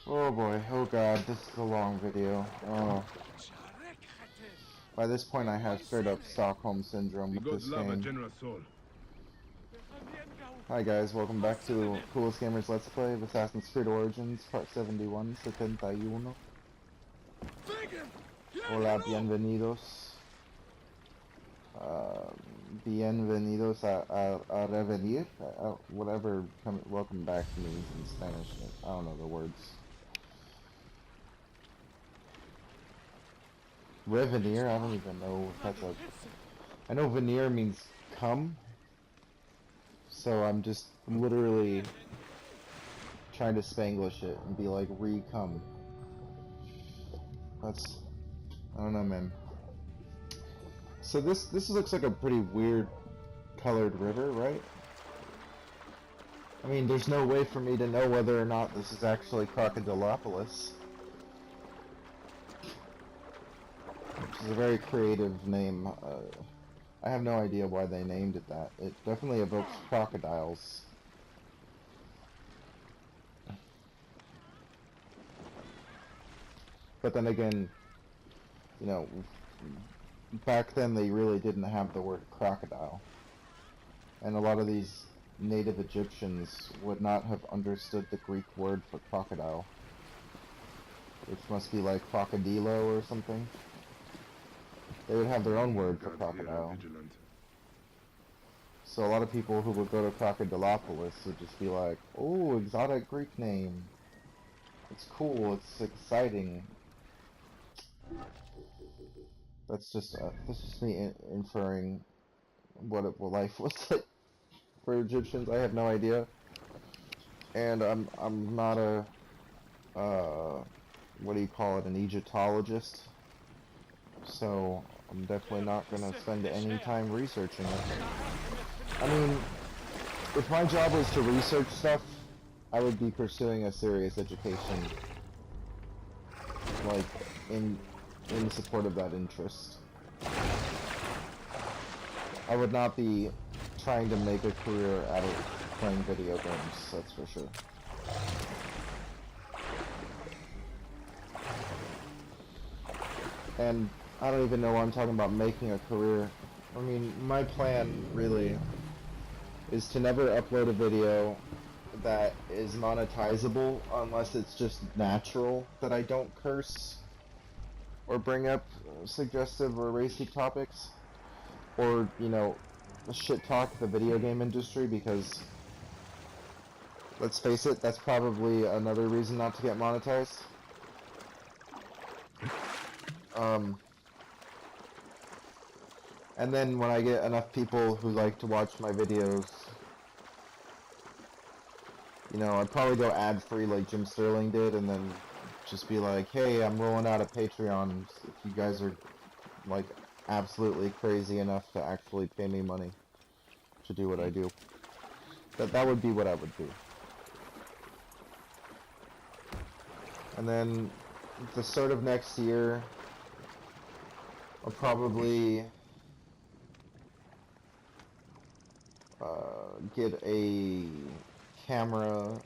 Oh boy, oh god, this is a long video. Oh. By this point I have straight up Stockholm Syndrome The with gods this love a game. generous soul. Hi guys, welcome back to Coolest Gamers Let's Play of Assassin's Creed Origins, Part 71, 71. Hola, bienvenidos. Bienvenidos a revenir. Whatever welcome back means in Spanish. I don't know the words. Revenir, I don't even know if that's a... I know veneer means come. So I'm just literally trying to Spanglish it and be like, re-come. That's... I don't know, man. So this looks like a pretty weird colored river, right? I mean, there's no way for me to know whether or not this is actually Crocodilopolis. Which is a very creative name. I have no idea why they named it that. It definitely evokes crocodiles. But then again, you know, back then they really didn't have the word crocodile. And a lot of these native Egyptians would not have understood the Greek word for crocodile. Which must be like crocodilo or something. They would have their own word for crocodile. So a lot of people who would go to Crocodilopolis would just be like, oh, exotic Greek name. It's cool, it's exciting. That's just me inferring what life was like for Egyptians. I have no idea. And I'm not a what do you call it, an Egyptologist. So I'm definitely not gonna spend any time researching it. I mean, if my job was to research stuff, I would be pursuing a serious education, like in support of that interest. I would not be trying to make a career out of playing video games, that's for sure. And I don't even know why I'm talking about making a career. I mean, my plan, really, is to never upload a video that is monetizable unless it's just natural that I don't curse or bring up suggestive or racy topics, or, you know, shit talk the video game industry, because let's face it, that's probably another reason not to get monetized. And then when I get enough people who like to watch my videos, you know, I'd probably go ad-free like Jim Sterling did, and then just be like, hey, I'm rolling out a Patreon if you guys are, like, absolutely crazy enough to actually pay me money to do what I do. That would be what I would do. And then, at the start of next year, I'll probably get a camera,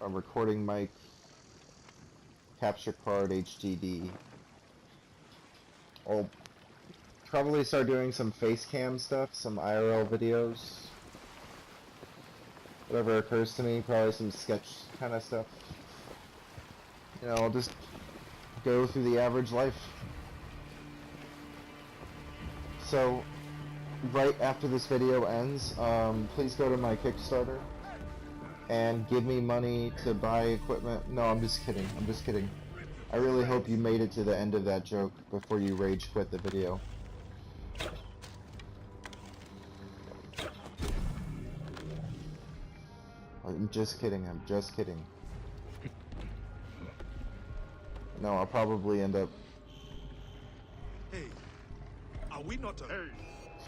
a recording mic, capture card, HDD. I'll probably start doing some face cam stuff, some IRL videos. Whatever occurs to me, probably some sketch kind of stuff. You know, I'll just go through the average life. So, right after this video ends, please go to my Kickstarter and give me money to buy equipment. No, I'm just kidding. I'm just kidding. I really hope you made it to the end of that joke before you rage quit the video. I'm just kidding. I'm just kidding. No, I'll probably end up Are we not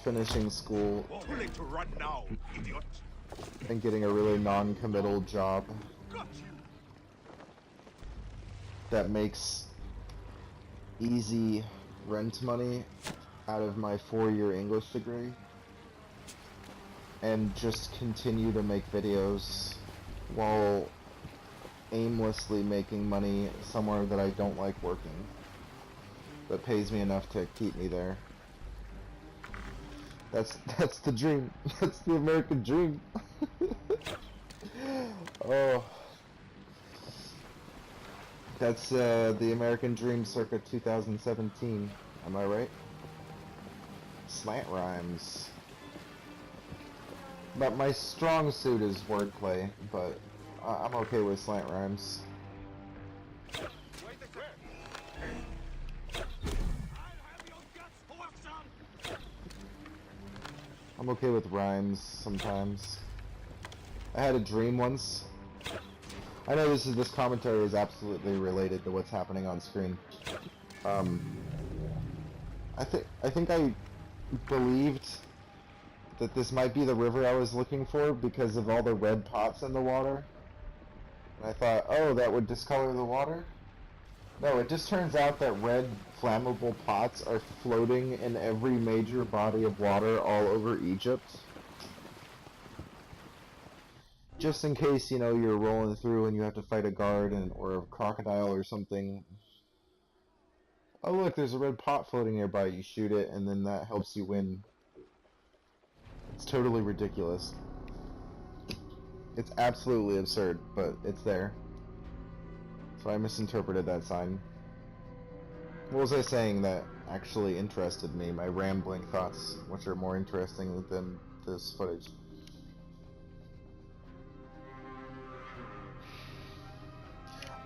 finishing school too late to run now, idiot? and getting a really non-committal job that makes easy rent money out of my 4-year English degree, and just continue to make videos while aimlessly making money somewhere that I don't like working, that pays me enough to keep me there. That's the dream. That's the American dream. Oh, that's the American dream circa 2017. Am I right? Slant rhymes. But my strong suit is wordplay, but I'm okay with slant rhymes. I'm okay with rhymes sometimes. I had a dream once. I know this commentary is absolutely related to what's happening on screen. I think I believed that this might be the river I was looking for because of all the red pots in the water. And I thought, oh, that would discolor the water? No, it just turns out that red flammable pots are floating in every major body of water all over Egypt. Just in case, you know, you're rolling through and you have to fight a guard or a crocodile or something. Oh look, there's a red pot floating nearby. You shoot it and then that helps you win. It's totally ridiculous. It's absolutely absurd, but it's there. So I misinterpreted that sign. What was I saying that actually interested me? My rambling thoughts, which are more interesting than this footage.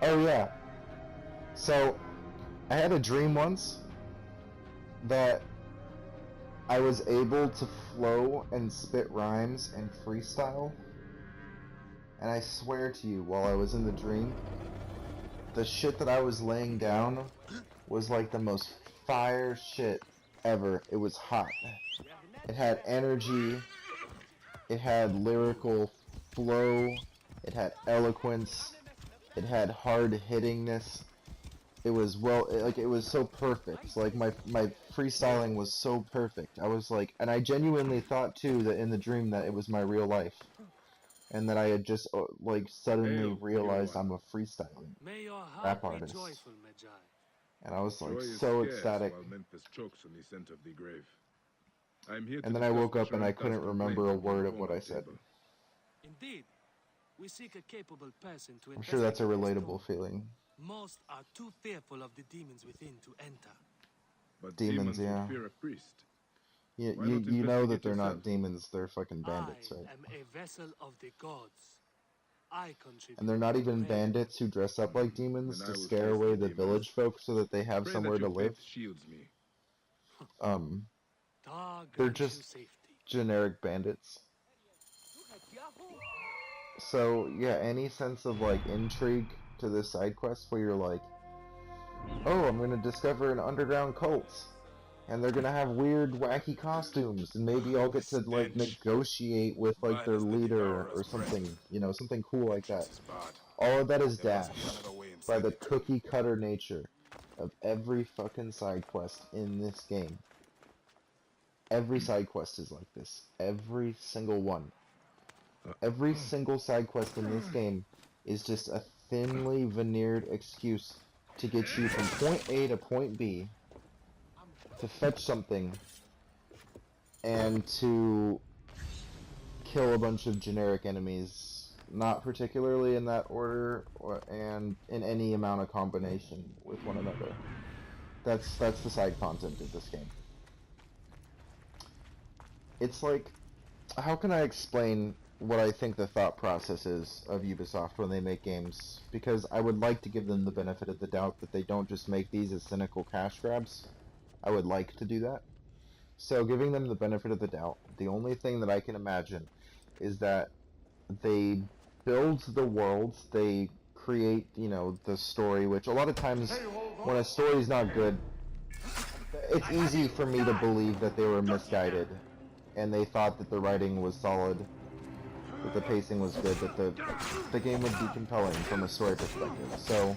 Oh yeah. So, I had a dream once that I was able to flow and spit rhymes and freestyle. And I swear to you, while I was in the dream, the shit that I was laying down was like the most fire shit ever. It was hot. It had energy. It had lyrical flow. It had eloquence. It had hard hittingness. It was it was so perfect. Like my freestyling was so perfect. I was like, and I genuinely thought too that in the dream that it was my real life, and that I had just like suddenly realized I'm a freestyling rap artist. And I was like so ecstatic. And then I woke up and I couldn't remember a word of what I said. Indeed, we seek a capable person to I'm sure that's a relatable feeling. Most are too fearful of the demons within to enter. But demons, yeah. Fear a priest. Yeah, you know that they're not demons, they're fucking bandits, right? I am a vessel of the gods. I contribute. And they're not even bandits who dress up like demons to scare away the village folk so that they have somewhere to live. Shields me. They're just generic bandits. So, yeah, any sense of, like, intrigue to this side quest where you're like, oh, I'm gonna discover an underground cult, and they're gonna have weird, wacky costumes, and maybe I'll get to, like, negotiate with, like, their leader or something, you know, something cool like that. All of that is dashed by the cookie-cutter nature of every fucking side quest in this game. Every side quest is like this. Every single one. Every single side quest in this game is just a thinly veneered excuse to get you from point A to point B, to fetch something, and to kill a bunch of generic enemies, not particularly in that order, and in any amount of combination with one another. That's the side content of this game. It's like, how can I explain what I think the thought process is of Ubisoft when they make games? Because I would like to give them the benefit of the doubt that they don't just make these as cynical cash grabs. I would like to do that. So giving them the benefit of the doubt, the only thing that I can imagine is that they build the worlds, they create, you know, the story, which a lot of times when a story's not good, it's easy for me to believe that they were misguided and they thought that the writing was solid, that the pacing was good, that the game would be compelling from a story perspective. So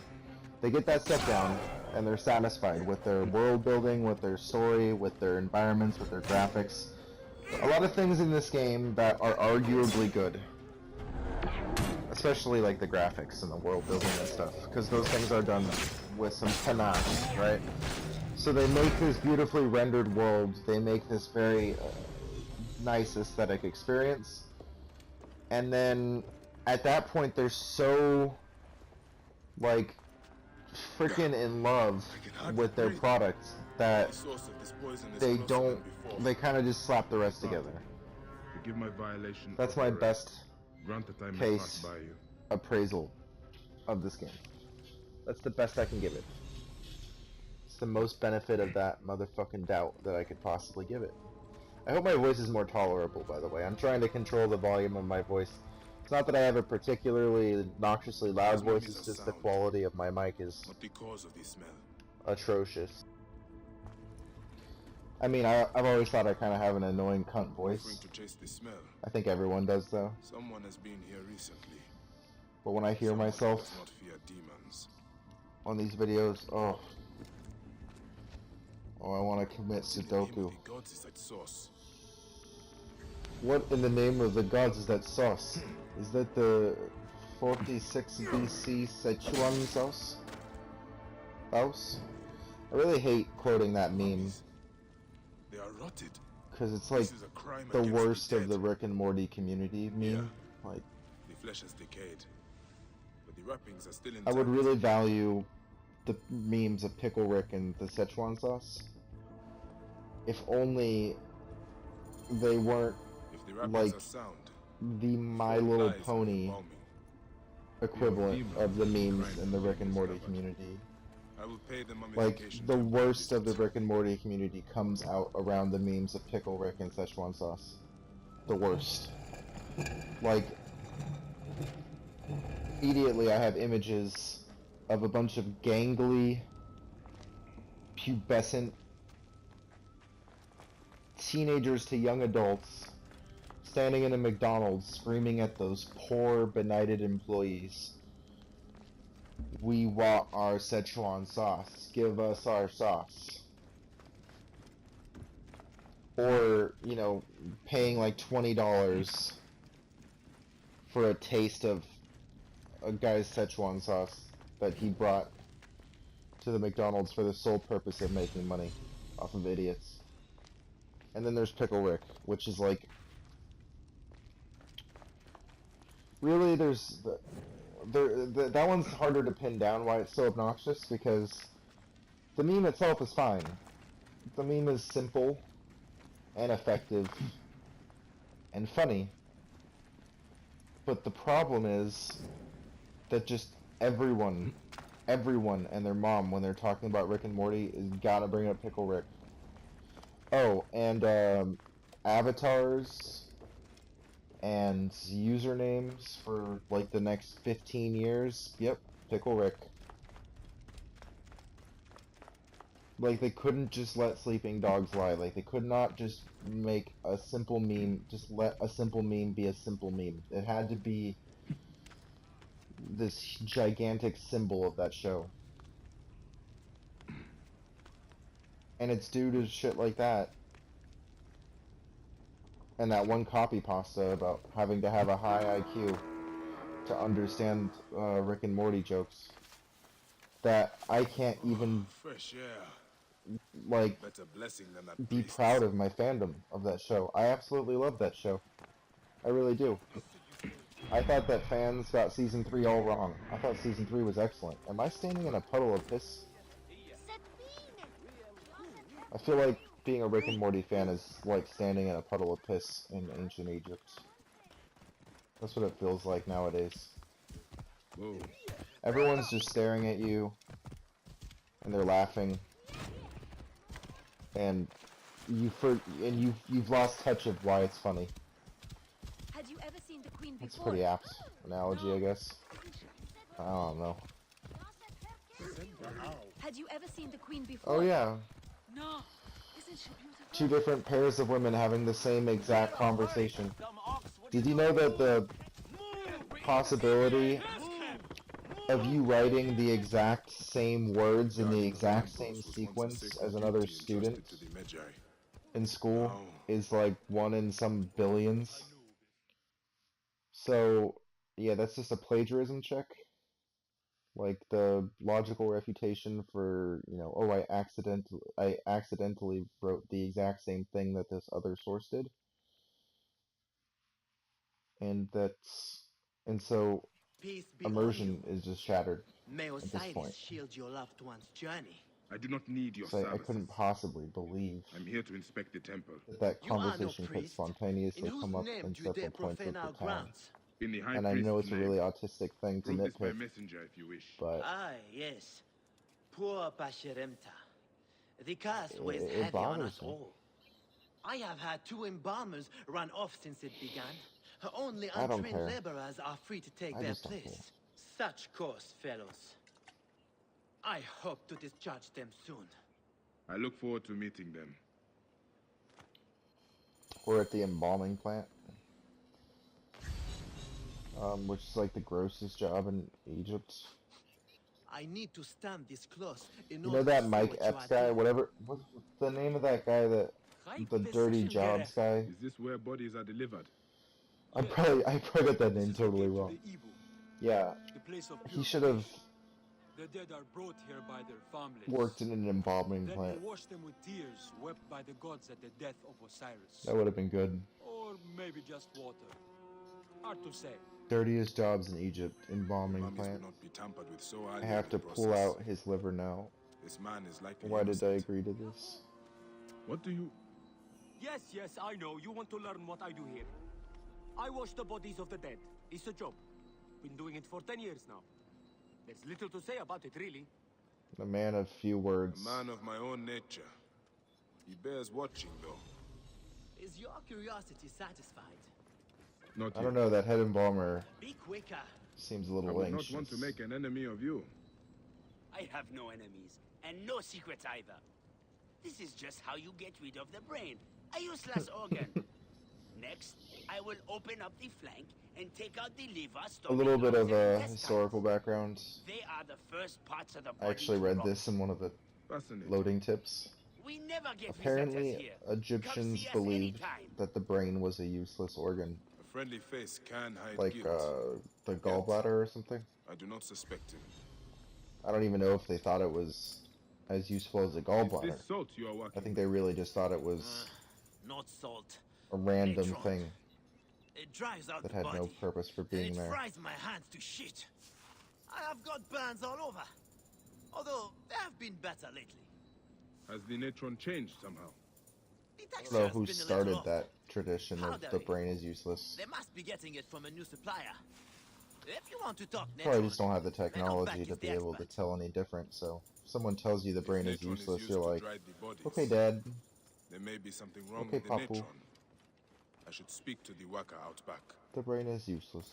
they get that stuff down, and they're satisfied with their world building, with their story, with their environments, with their graphics. A lot of things in this game that are arguably good. especially like the graphics and the world building and stuff, because those things are done with some panache, right? So they make this beautifully rendered world, they make this very nice aesthetic experience, and then at that point they're so like freaking in love with their product that they kind of just slap the rest together. Forgive my violation. That's my best Grant that I may case pass by you. appraisal of this game. That's the best I can give it. It's the most benefit of that motherfucking doubt that I could possibly give it. I hope my voice is more tolerable, by the way. I'm trying to control the volume of my voice. It's not that I have a particularly obnoxiously loud voice, it's just the quality of my mic is atrocious. I mean, I've always thought I kind of have an annoying cunt voice. I think everyone does, though. Someone has been here recently. But when I hear myself on these videos, oh, I want to commit Sudoku. What in the name of the gods is that sauce? Is that the 46 BC Sichuan sauce? House? I really hate quoting that meme. They are rotted. Because it's like the worst of the Rick and Morty community meme. Yeah. Like, the flesh has decayed, but the wrappings are still intact. I would really value the memes of Pickle Rick and the Szechuan sauce. If only they weren't like the My Little Pony equivalent of the memes in the Rick and Morty community. Like, the worst of the Rick and Morty community comes out around the memes of Pickle Rick and Szechuan sauce. The worst. Like, immediately I have images of a bunch of gangly, pubescent teenagers to young adults standing in a McDonald's screaming at those poor, benighted employees. We want our Szechuan sauce. Give us our sauce. Or, you know, paying like $20 for a taste of a guy's Szechuan sauce that he brought to the McDonald's for the sole purpose of making money off of idiots. And then there's Pickle Rick, which is like... Really, that one's harder to pin down why it's so obnoxious, because the meme itself is fine. The meme is simple and effective and funny. But the problem is that just everyone and their mom, when they're talking about Rick and Morty, is gotta bring up Pickle Rick. Oh, and avatars and usernames for like the next 15 years. Yep, Pickle Rick. Like, they couldn't just let sleeping dogs lie. Like, they could not just make a simple meme, just let a simple meme be a simple meme. It had to be this gigantic symbol of that show. And it's due to shit like that. And that one copy pasta about having to have a high IQ to understand Rick and Morty jokes that I can't even like be proud of my fandom of that show. I absolutely love that show. I really do. I thought that fans got season 3 all wrong. I thought season 3 was excellent. Am I standing in a puddle of piss? I feel like being a Rick and Morty fan is like standing in a puddle of piss in ancient Egypt. That's what it feels like nowadays. Whoa. Everyone's just staring at you, and they're laughing, and you've lost touch of why it's funny. Had you ever seen the Queen before? It's a pretty apt analogy, I guess. I don't know. Had you ever seen the Queen before? Oh yeah. No. Isn't she beautiful? Two different pairs of women having the same exact conversation. Did you know that the possibility of you writing the exact same words in the exact same sequence as another student in school is like 1 in some billions? So Yeah, that's just a plagiarism check. Like the logical refutation for, you know, oh, I accidentally wrote the exact same thing that this other source did. And so Peace be on you. immersion is just shattered May at this Osiris point. shield your loved one's journey. I do not need your So I services. couldn't possibly believe I'm here to inspect the temple. that You are no conversation could priest. spontaneously In whose come up name in do you dare several points of profane our the town. grounds? In the high And I priest's know it's a name. really autistic thing to Prove this by nitpick, messenger if you wish. but Ah, yes. Poor Pasheremta. The curse weighs it heavy on bothers us me. all. I have had 2 embalmers run off since it began. Only I don't untrained care. laborers are free to take I their just don't care. place. Such course, fellows. I hope to discharge them soon. I look forward to meeting them. We're at the embalming plant, which is like the grossest job in Egypt. I need to stand this close in You order know that to see Mike what you Epps are guy, doing. whatever, what's the name of that guy, the dirty jobs guy? Is this where bodies are delivered? I probably got that name This is the totally gate to wrong. the Ibu, Yeah, the place of he should have purification. The dead are brought here by their families. worked in an embalming Then plant. we wash them with tears wept by the gods at the death of Osiris. That would have been good. Or maybe just water. Hard to say. Dirtiest jobs in Egypt, embalming Mummies will plant. not be tampered with so I early have in to the pull process. out his liver now. This man is likely Why did I innocent. agree to this? What do you... Yes, I know. You want to learn what I do here. I wash the bodies of the dead. It's a job. Been doing it for 10 years now. There's little to say about it, really. A man of few words. A man of my own nature. He bears watching, though. Is your curiosity satisfied? Not I you. don't know, that head embalmer Be quicker. seems a I little would anxious. not want to make an enemy of you. I have no enemies, and no secrets either. This is just how you get rid of the brain. A useless organ. Next, I will open up the flank and take out the liver, A little bit of a a historical background. They are the first parts of the I body actually to read rot. this in one of the Fascinating. loading tips. We never get visitors Apparently, here. Come Egyptians see us believed anytime. that the brain was a useless organ, A friendly face can hide like guilt. the gallbladder or something. I do not suspect him. I don't even know if they thought it was as useful as a Is gallbladder. this salt you are working I think they really just thought it was Not salt. a random Natron. thing It dries out that the had body. no purpose for and being it there. fries my hands to shit. I have got burns all over. Although, they have been better lately. Has the natron changed somehow? The I texture don't know has who been a started little off. that tradition of the Powdery. brain is useless. They must be getting it from a new supplier. If you want to talk Probably Natron, just don't have the Mendelback technology is to the be able to expert. tell any different, so if someone tells you the brain If is natron useless, used you're to like, dry the bodies, okay, Dad. there may be something wrong Okay, with the Papu. natron. I should speak to the worker out back. The brain is useless.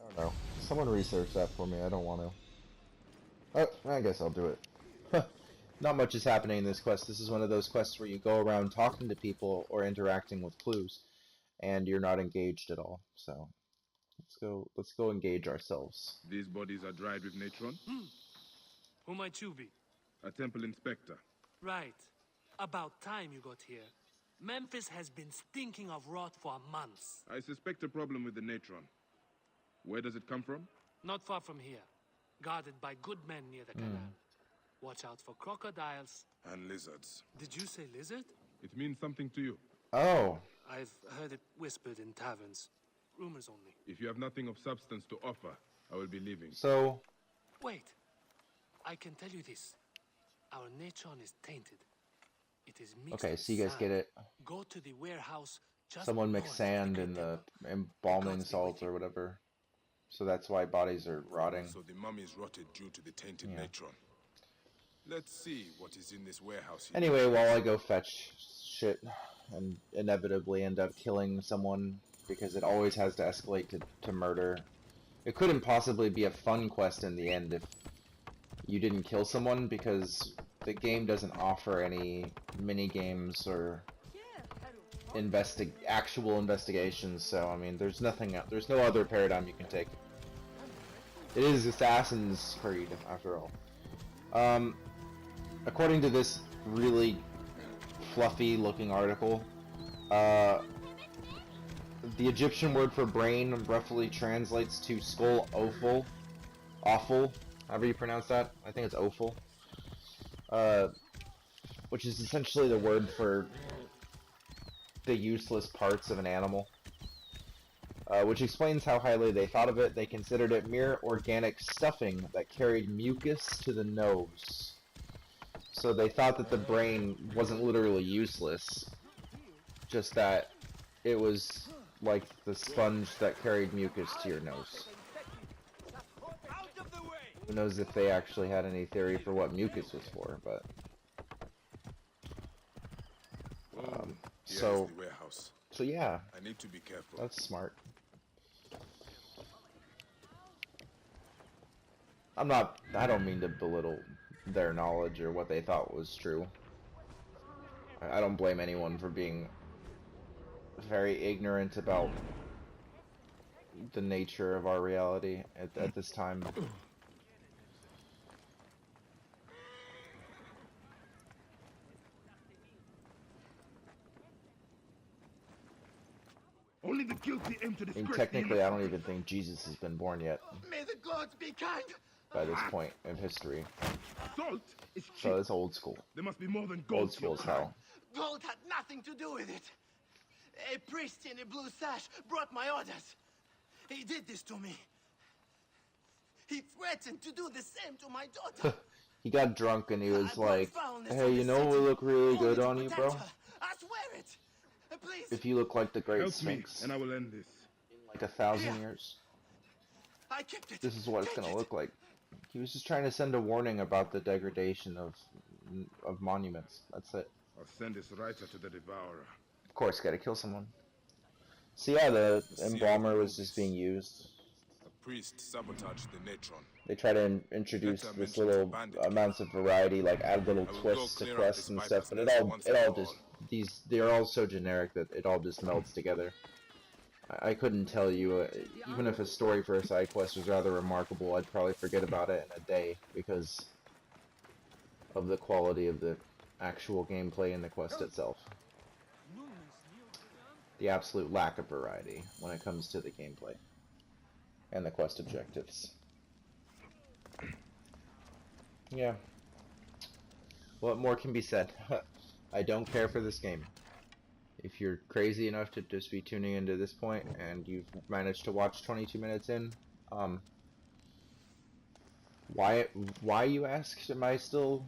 I don't know. Someone research that for me. I don't want to. I guess I'll do it. Not much is happening in this quest. This is one of those quests where you go around talking to people or interacting with clues, and you're not engaged at all. So let's go engage ourselves. These bodies are dried with natron? Who might you be? A temple inspector. Right. About time you got here. Memphis has been stinking of rot for months. I suspect a problem with the natron. Where does it come from? Not far from here. Guarded by good men near the canal. Watch out for crocodiles. And lizards. Did you say lizard? It means something to you. Oh, I've heard it whispered in taverns. Rumors only. If you have nothing of substance to offer, I will be leaving. so Wait. I can tell you this. Our natron is tainted. It is mixed okay, with so you guys sand. get it. Go to the warehouse just Someone north mixed of sand great in the temple. embalming Gods be salt with you. or whatever. So that's why bodies are rotting. So the mummies rotted due to the tainted Yeah. natron. Let's see what is in this warehouse here. Anyway, while I go fetch shit and inevitably end up killing someone because it always has to escalate to murder. It couldn't possibly be a fun quest in the end if you didn't kill someone because the game doesn't offer any mini games or actual investigations. So I mean, there's no other paradigm you can take. It is Assassin's Creed after all. According to this really fluffy looking article, the Egyptian word for brain roughly translates to skull offal. Awful, however you pronounce that. I think it's offal. Which is essentially the word for the useless parts of an animal. Which explains how highly they thought of it. They considered it mere organic stuffing that carried mucus to the nose. So they thought that the brain wasn't literally useless, just that it was like the sponge that carried mucus to your nose. Who knows if they actually had any theory for what mucus was for, but... Here's so the warehouse. So yeah, I need to be careful. that's smart. I don't mean to belittle their knowledge or what they thought was true. I don't blame anyone for being very ignorant about the nature of our reality at this time. Only the guilty aim to I mean, disgrace technically, I don't even think Jesus has been born yet May the gods be kind. by this point in history. Salt is cheap. So it's old school. There must be more than gold. Old school as hell. Gold had nothing to do with it. A priest in a blue sash brought my orders. He did this to me. He threatened to do the same to my daughter. He got drunk and he was I brought like, foulness hey, on you the know what would city, look really only good to on you, protect bro? her. I swear it. Please. If you look like the Great Help me, Sphinx and I will end this. in like 1,000 Here. years. I kept it. This is what it's Take gonna it. look like. He was just trying to send a warning about the degradation of monuments. That's it. I'll send this writer to the devourer. Of course, gotta kill someone. So yeah, the embalmer was just being used. A priest sabotaged the natron. They try to introduce this little amounts of variety, like add little twists to quests and stuff, but it all just they're all so generic that it all just melts together. I couldn't tell you, even if a story for a side quest was rather remarkable, I'd probably forget about it in a day because of the quality of the actual gameplay and the quest itself. The absolute lack of variety when it comes to the gameplay and the quest objectives. Yeah. What more can be said? I don't care for this game. If you're crazy enough to just be tuning into this point and you've managed to watch 22 minutes in, why you asked? Am I still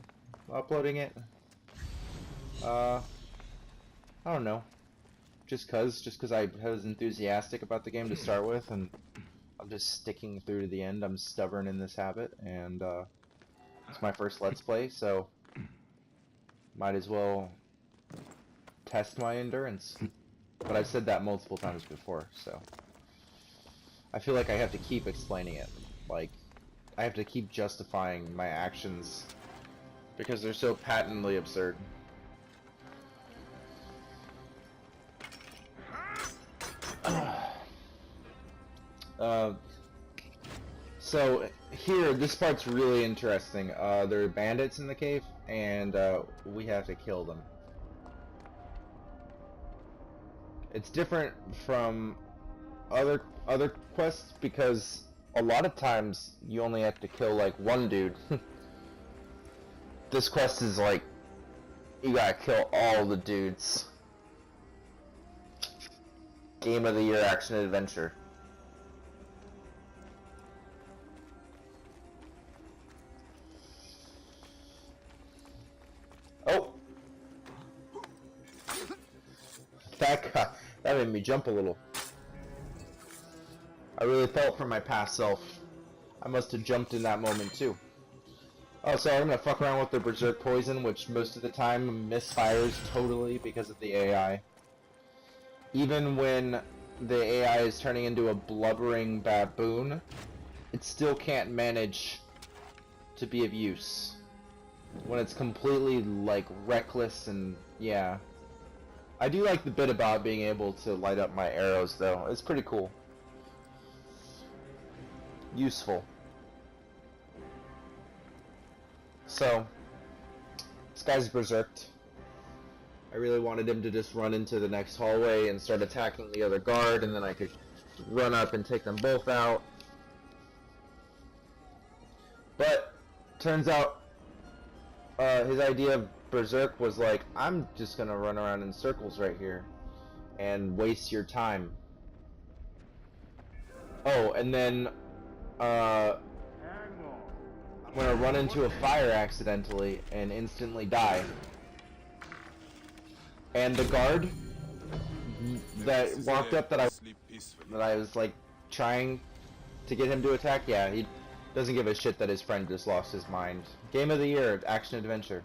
uploading it? I don't know. Just cause I was enthusiastic about the game to start with, and I'm just sticking through to the end. I'm stubborn in this habit, and it's my first Let's Play, so might as well test my endurance. But I've said that multiple times before, so I feel like I have to keep explaining it. Like, I have to keep justifying my actions because they're so patently absurd. So here, this part's really interesting. There are bandits in the cave, and we have to kill them. It's different from other quests because a lot of times you only have to kill like one dude. This quest is like you gotta kill all the dudes. Game of the year action adventure. Oh! That made me jump a little. I really felt for my past self. I must have jumped in that moment too. Oh, so I'm gonna fuck around with the berserk poison, which most of the time misfires totally because of the AI. Even when the AI is turning into a blubbering baboon, it still can't manage to be of use. When it's completely, like, reckless and, yeah. I do like the bit about being able to light up my arrows, though. It's pretty cool. Useful. So, this guy's berserked. I really wanted him to just run into the next hallway and start attacking the other guard, and then I could run up and take them both out. But turns out his idea of Berserk was like, I'm just gonna run around in circles right here and waste your time. Oh, and then I'm gonna run into a fire accidentally and instantly die. And the guard that walked up that I was like trying to get him to attack, yeah, he doesn't give a shit that his friend just lost his mind. Game of the year, action adventure.